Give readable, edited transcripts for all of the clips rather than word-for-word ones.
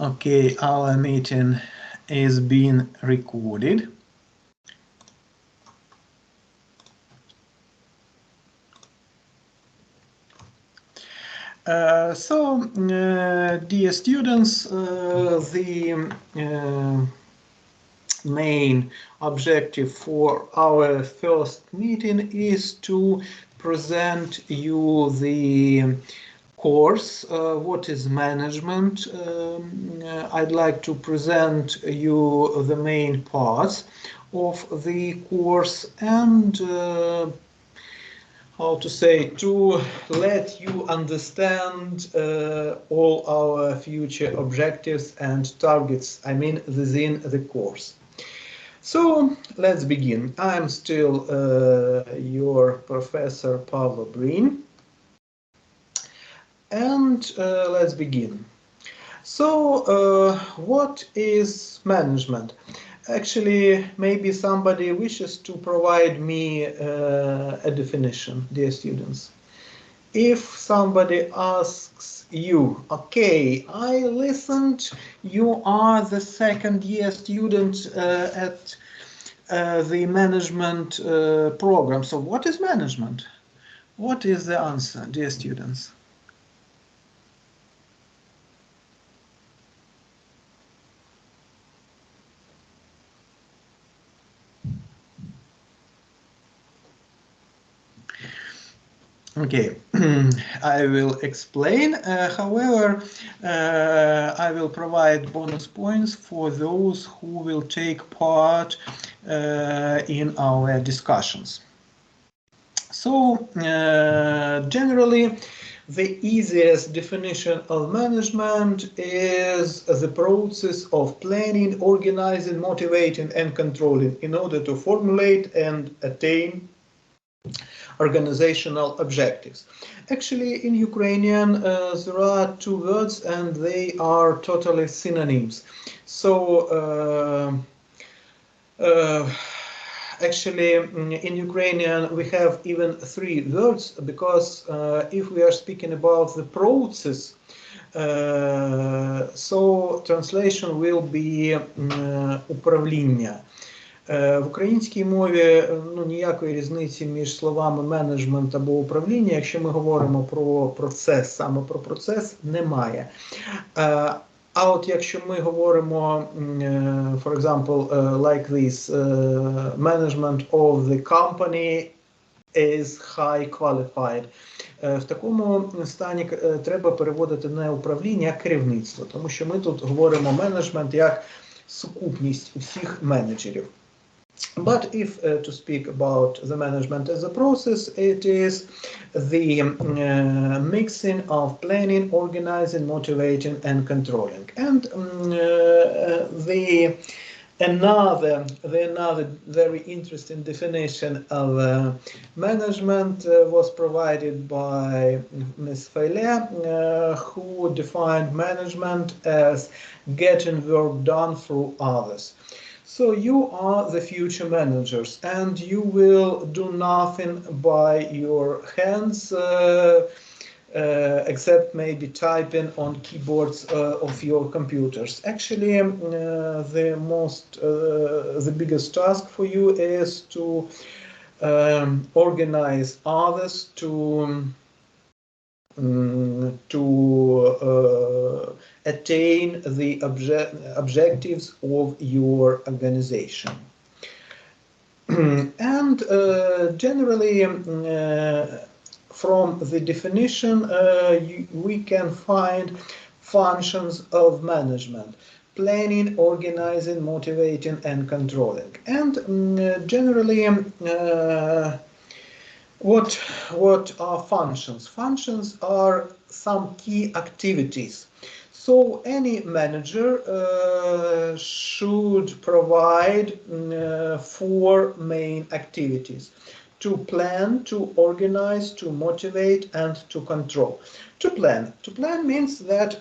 Okay, our meeting is being recorded. Dear students, the main objective for our first meeting is to present you the course, what is management. I'd like to present you the main parts of the course and how to say, to let you understand all our future objectives and targets, I mean, within the course. So let's begin. I'm still your professor Pavlo Brin, and let's begin. So what is management? Actually, maybe somebody wishes to provide me a definition, dear students. If somebody asks you, okay, I listened, you are the second year student at the management program. So what is management? What is the answer, dear students? Okay, I will explain. However, I will provide bonus points for those who will take part in our discussions. So, generally, the easiest definition of management is the process of planning, organizing, motivating, and controlling in order to formulate and attain organizational objectives. Actually, in Ukrainian, there are two words and they are totally synonyms. So, actually, in Ukrainian, we have even three words because if we are speaking about the process, so translation will be управління. В українській мові ніякої різниці між словами менеджмент або управління, якщо ми говоримо про процес, саме про процес, немає. А от якщо ми говоримо, for example, like this, management of the company is high qualified, в такому стані треба переводити не управління, а керівництво, тому що ми тут говоримо менеджмент як сукупність усіх менеджерів. But if to speak about the management as a process, it is the mixing of planning, organizing, motivating, and controlling. And another very interesting definition of management was provided by Ms. Failea, who defined management as getting work done through others. So you are the future managers and you will do nothing by your hands except maybe typing on keyboards of your computers. Actually, the biggest task for you is to organize others to attain the objectives of your organization. And generally, from the definition, we can find functions of management: planning, organizing, motivating, and controlling. And generally, what are functions? Functions are some key activities. So any manager should provide four main activities: to plan, to organize, to motivate, and to control. To plan means that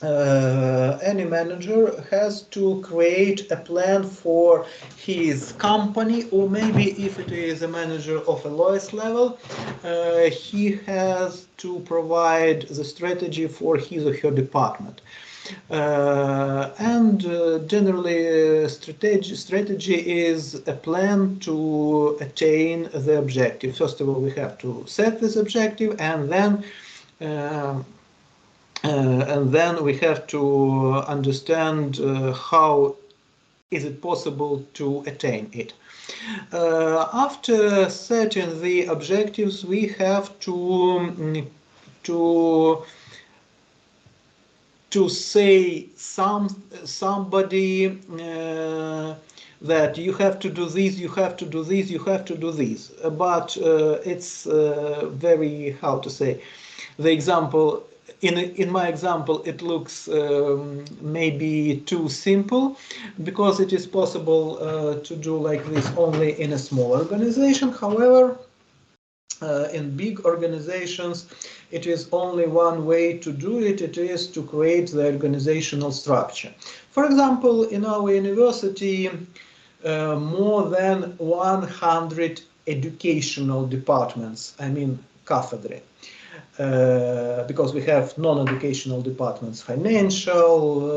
any manager has to create a plan for his company, or maybe if it is a manager of a lowest level, he has to provide the strategy for his or her department. And generally, strategy is a plan to attain the objective. First of all, we have to set this objective, and then we have to understand how is it possible to attain it. After setting the objectives, we have to say somebody that you have to do this, you have to do this, you have to do this. But it's very, how to say, the example, in my example, it looks maybe too simple, because it is possible to do like this only in a small organization. However, in big organizations, it is only one way to do it. It is to create the organizational structure. For example, in our university, more than 100 educational departments, I mean cathedra, because we have non-educational departments, financial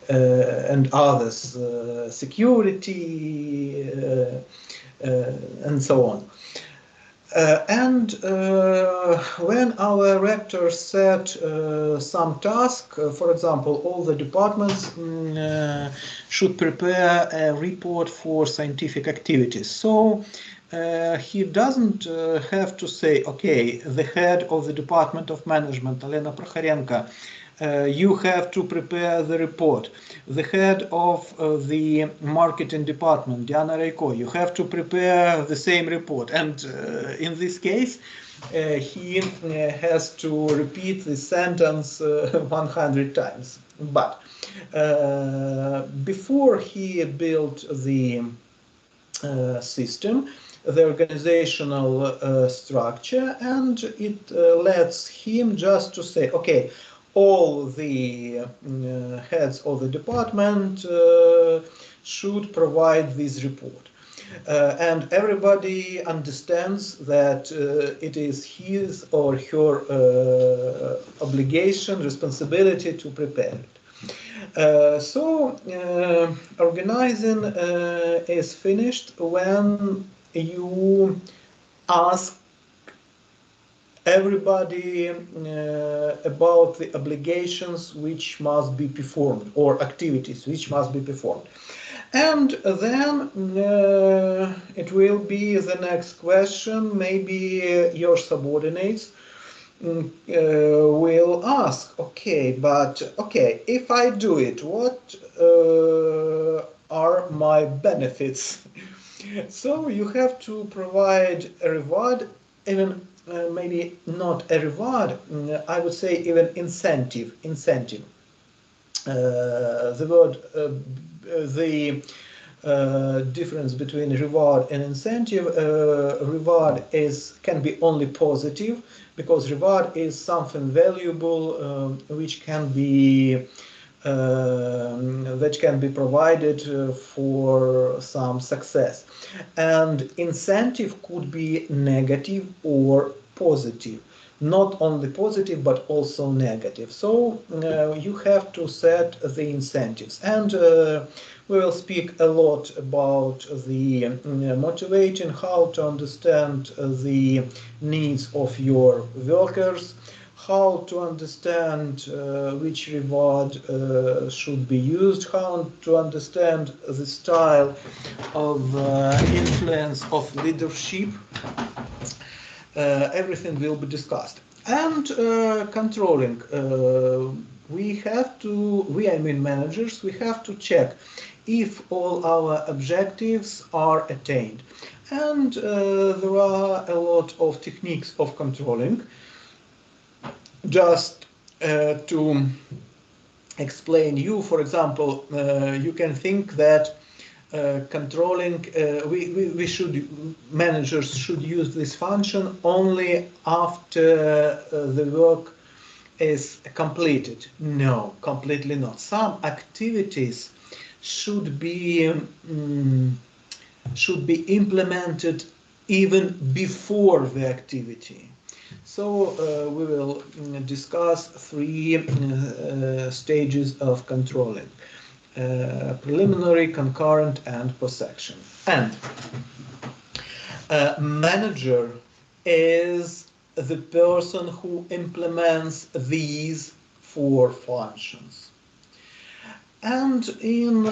and others, security, and so on. When our rector set some task, for example, all the departments should prepare a report for scientific activities. So he doesn't have to say, okay, the head of the Department of Management, Elena Prokhorenko, you have to prepare the report. The head of the marketing department, Diana Reiko, you have to prepare the same report. And in this case, he has to repeat the sentence 100 times. But before he built the system, the organizational structure, and it lets him just to say, okay, all the heads of the department should provide this report. And everybody understands that it is his or her obligation, responsibility to prepare it. So organizing is finished when you ask everybody about the obligations which must be performed, or activities which must be performed. And then it will be the next question, maybe your subordinates will ask, okay, if I do it, what are my benefits? So you have to provide a reward, even maybe not a reward, I would say even incentive. The word, the difference between reward and incentive, reward can be only positive, because reward is something valuable which can be that can be provided for some success. And incentive could be negative or positive, not only positive but also negative. So you have to set the incentives, and we will speak a lot about the motivating, how to understand the needs of your workers, how to understand which reward should be used, how to understand the style of influence of leadership. Everything will be discussed. And controlling. We, I mean managers, we have to check if all our objectives are attained. And there are a lot of techniques of controlling. Just to explain you, for example, you can think that controlling, managers should use this function only after the work is completed. No, completely not. Some activities should be implemented even before the activity. So we will discuss three stages of controlling: preliminary, concurrent, and post-action. And manager is the person who implements these four functions. And in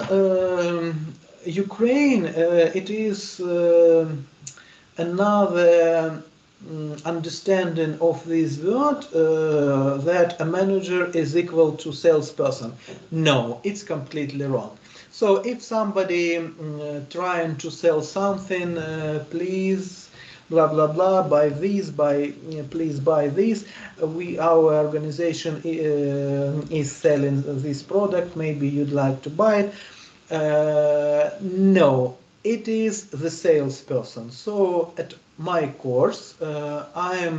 Ukraine, it is another understanding of this word that a manager is equal to salesperson. No, it's completely wrong. So if somebody trying to sell something, please blah blah blah, buy this, please buy this. Our organization is selling this product. Maybe you'd like to buy it. No, it is the salesperson. So at my course, I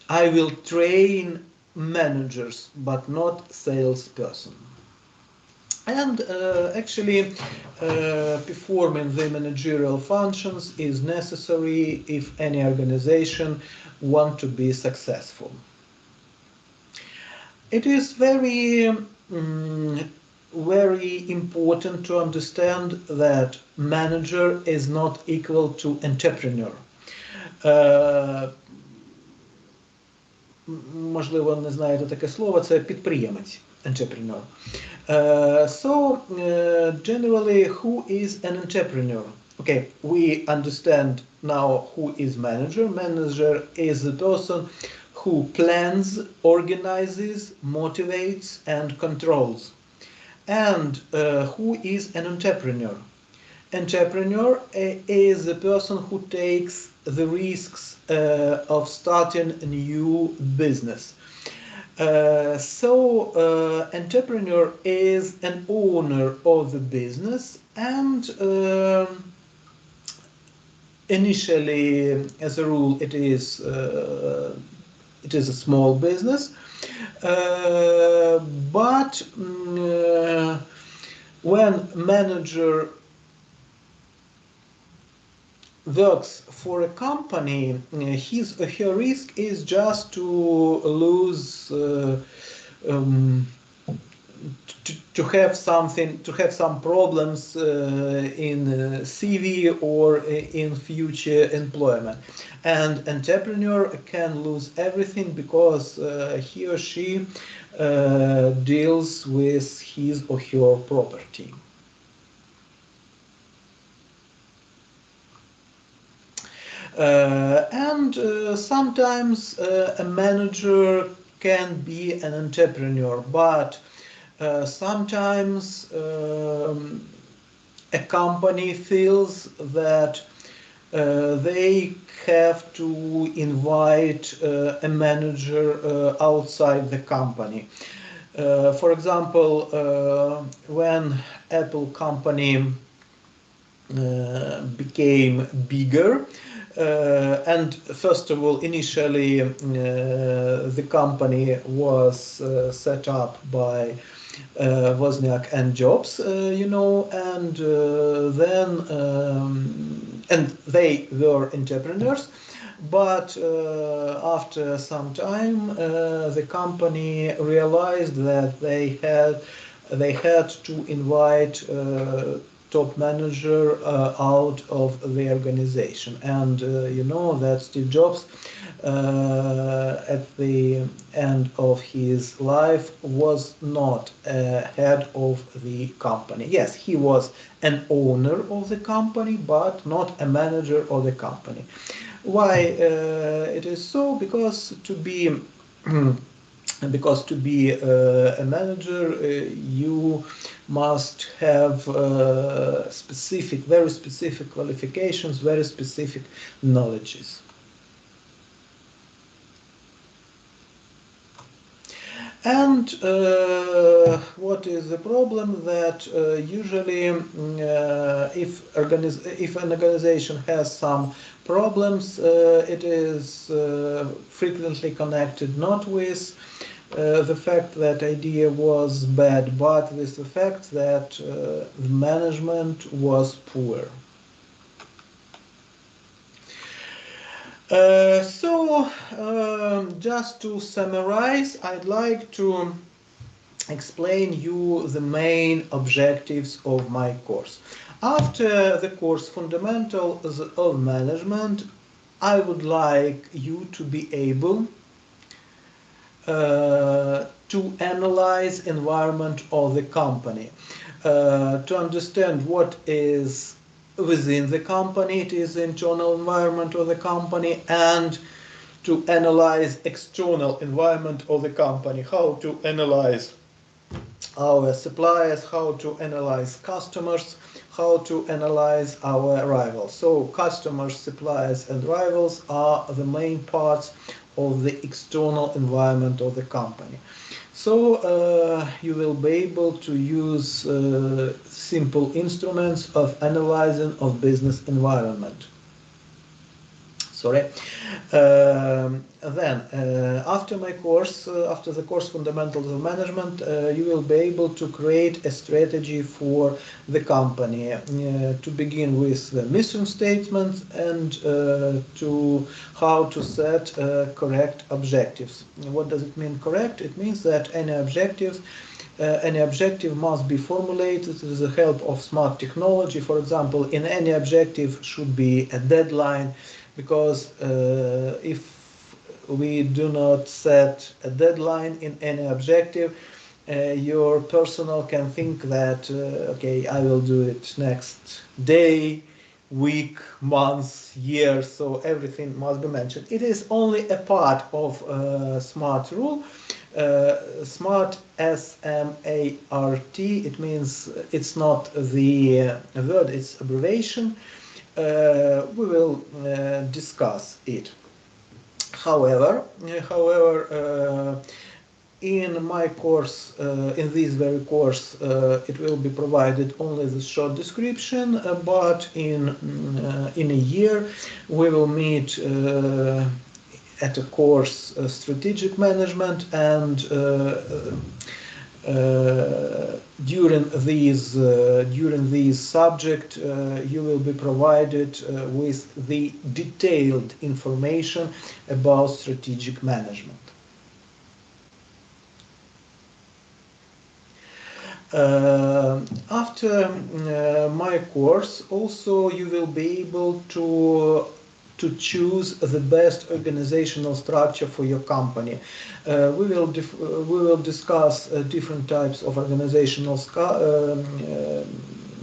will train managers, but not salesperson. And actually, performing the managerial functions is necessary if any organization want to be successful. It is very very important to understand that manager is not equal to entrepreneur. Можливо, не знаєте таке слово, це підприємець, entrepreneur. So, generally, who is an entrepreneur? Okay, we understand now who is manager. Manager is the person who plans, organizes, motivates, and controls. And who is an entrepreneur? Entrepreneur is the person who takes the risks of starting a new business. Entrepreneur is an owner of the business, and initially, as a rule, it is a small business. But when manager works for a company, his or her risk is just to lose, to have some problems in CV or in future employment. And entrepreneur can lose everything because he or she deals with his or her property. Sometimes a manager can be an entrepreneur, but sometimes a company feels that they have to invite a manager outside the company. For example, when Apple company became bigger, and first of all, initially the company was set up by Wozniak and Jobs, and then and they were entrepreneurs. But after some time, the company realized that they had to invite top manager out of the organization, and you know that Steve Jobs at the end of his life was not head of the company. Yes, he was an owner of the company, but not a manager of the company. Why it is so? Because to be a manager, you must have very specific qualifications, very specific knowledges. And what is the problem? That usually if an organization has some problems, it is frequently connected not with the fact that idea was bad, but with the fact that the management was poor. Just to summarize, I'd like to explain you the main objectives of my course. After the course Fundamentals of Management, I would like you to be able to analyze environment of the company, to understand what is within the company, it is the internal environment of the company, and to analyze external environment of the company, how to analyze our suppliers, how to analyze customers, how to analyze our rivals. So customers, suppliers, and rivals are the main parts of the external environment of the company. So you will be able to use simple instruments of analyzing of business environment. Sorry. After my course, after the course Fundamentals of Management, you will be able to create a strategy for the company, to begin with the mission statement and to how to set correct objectives. What does it mean correct? It means that any objective must be formulated with the help of smart technology. For example, in any objective should be a deadline, because if we do not set a deadline in any objective, your personnel can think that, okay, I will do it next day, week, month, year, so everything must be mentioned. It is only a part of SMART rule. SMART, S-M-A-R-T, it means it's not the word, it's abbreviation. We will discuss it. However, in my course, in this very course, it will be provided only the short description, but in a year we will meet at a course strategic management, and during these subject you will be provided with the detailed information about strategic management. After my course, also you will be able to choose the best organizational structure for your company. We will discuss different types of organizational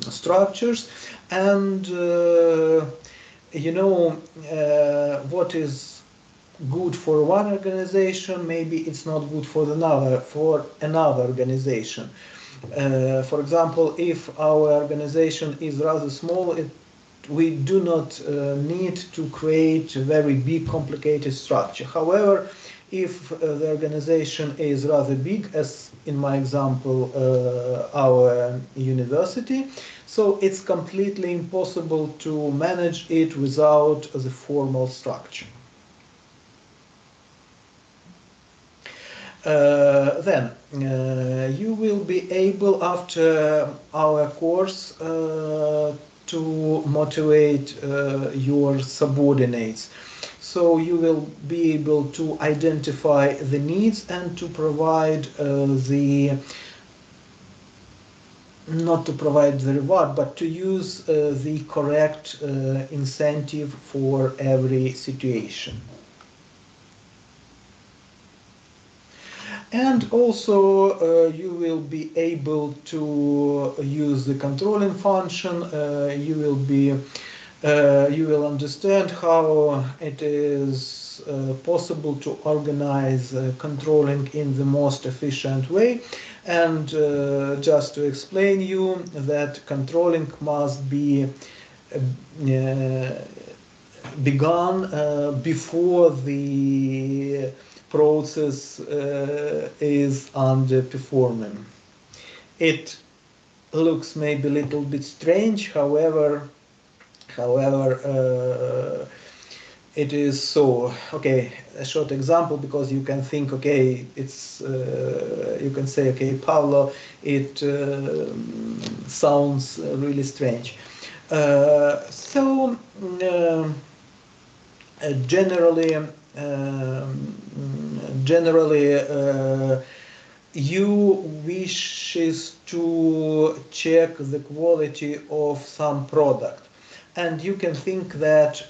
structures, and what is good for one organization, maybe it's not good for another organization. For example, if our organization is rather small, we do not need to create a very big, complicated structure. However, if the organization is rather big, as in my example, our university, so it's completely impossible to manage it without the formal structure. Then you will be able, after our course, to motivate your subordinates. So you will be able to identify the needs and to provide not to provide the reward, but to use the correct incentive for every situation. And also you will be able to use the controlling function. You will understand how it is possible to organize controlling in the most efficient way. And just to explain you that controlling must be begun before the process is underperforming. It looks maybe a little bit strange, however, it is so. Okay, a short example, because you can think, okay, it's you can say, okay, Pavlo, it sounds really strange. generally you wishes to check the quality of some product, and you can think that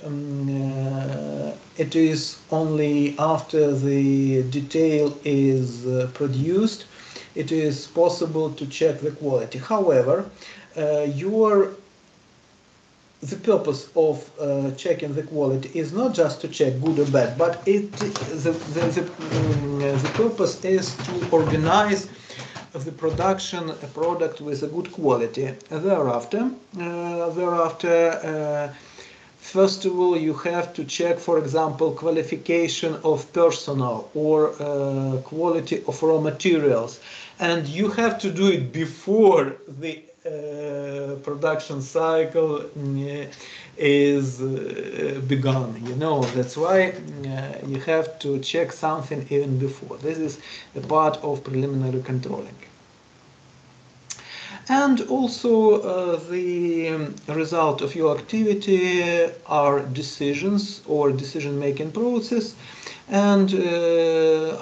it is only after the detail is produced it is possible to check the quality. However, your the purpose of checking the quality is not just to check good or bad, but the purpose is to organize the production a product with a good quality. Thereafter, first of all, you have to check, for example, qualification of personnel or quality of raw materials, and you have to do it before the production cycle is begun. You know, that's why you have to check something even before. This is a part of preliminary controlling. And also the result of your activity are decisions or decision-making process, and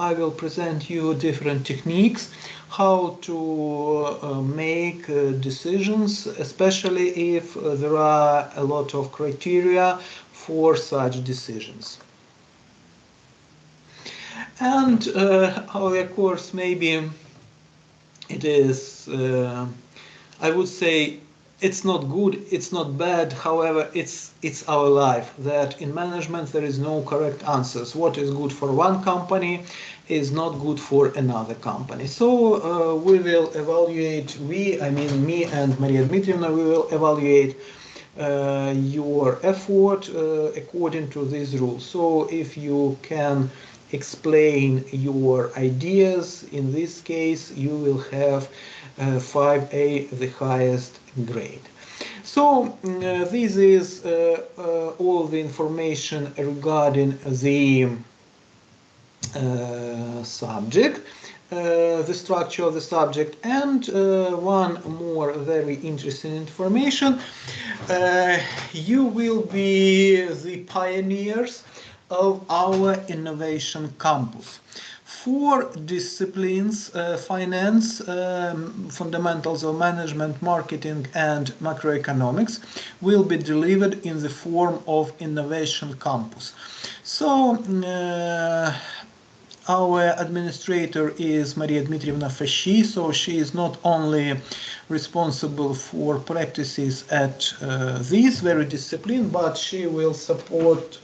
I will present you different techniques how to make decisions, especially if there are a lot of criteria for such decisions. And of course, maybe it is I would say it's not good, it's not bad, however, it's our life, that in management there is no correct answers. What is good for one company is not good for another company. So we will evaluate, I mean me and Maria Dmitrievna, we will evaluate your effort according to these rules. So if you can explain your ideas, in this case you will have 5A, the highest grade. So this is all the information regarding the subject, the structure of the subject, and one more very interesting information. You will be the pioneers of our innovation campus. 4 disciplines, finance, fundamentals of management, marketing, and macroeconomics, will be delivered in the form of innovation campus. So our administrator is Maria Dmitrievna Fashy, so she is not only responsible for practices at this very discipline, but she will support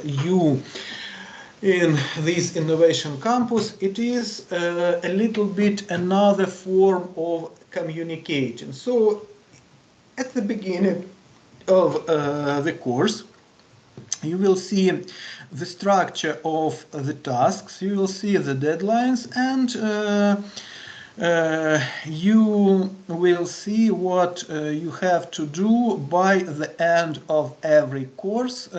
you in this innovation campus. It is a little bit another form of communicating. So at the beginning of the course, you will see the structure of the tasks, you will see the deadlines, and you will see what you have to do by the end of every course.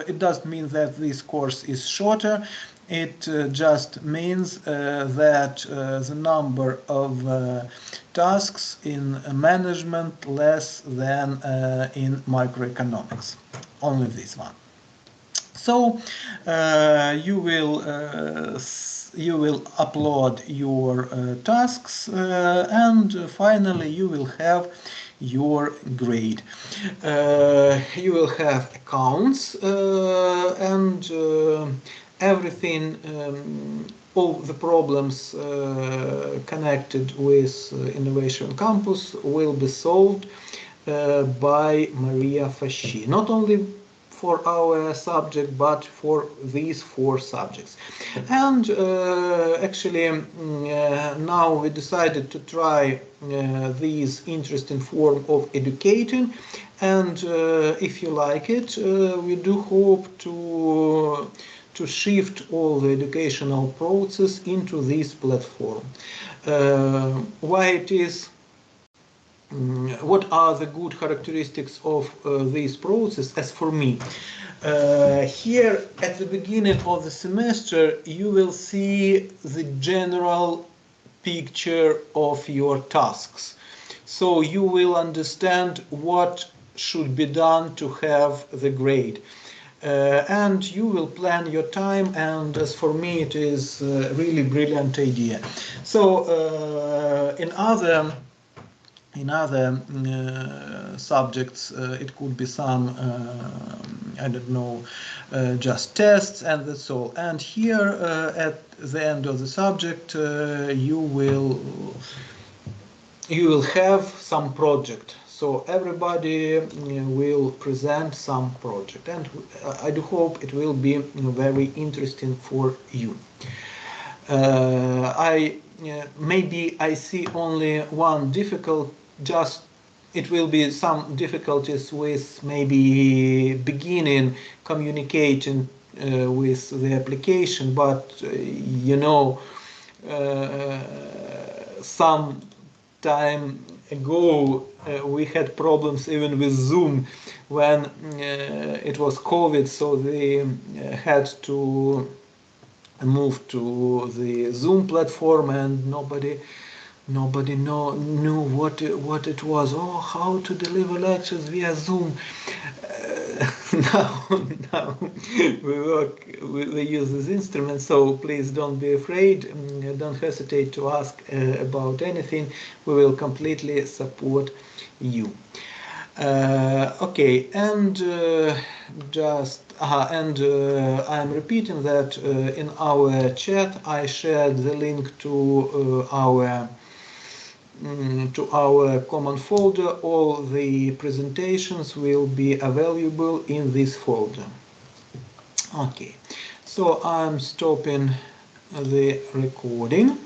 It doesn't mean that this course is shorter, it just means that the number of tasks in management less than in microeconomics, only this one. So you will upload your tasks and finally you will have your grade. You will have accounts and everything, all the problems connected with Innovation Campus will be solved by Maria Fashy. Not only for our subject, but for these 4 subjects. And actually, now we decided to try this interesting form of educating, and if you like it, we do hope to shift all the educational process into this platform. Why it is? What are the good characteristics of this process? As for me, here at the beginning of the semester you will see the general picture of your tasks, so you will understand what should be done to have the grade. and you will plan your time, and as for me it is a really brilliant idea. So in other subjects, it could be some I don't know, just tests, and that's all. And here at the end of the subject you will have some project. So everybody will present some project, and I do hope it will be very interesting for you. Maybe I see only one difficult, just it will be some difficulties with maybe beginning communicating with the application, but some time ago we had problems even with Zoom when it was COVID, so they had to move to the Zoom platform, and nobody knew what it was. Oh, how to deliver lectures via Zoom. Now we use this instrument, so please don't be afraid, don't hesitate to ask about anything. We will completely support you. Okay, and I'm repeating that in our chat I shared the link to our common folder. All the presentations will be available in this folder. Okay, so I'm stopping the recording.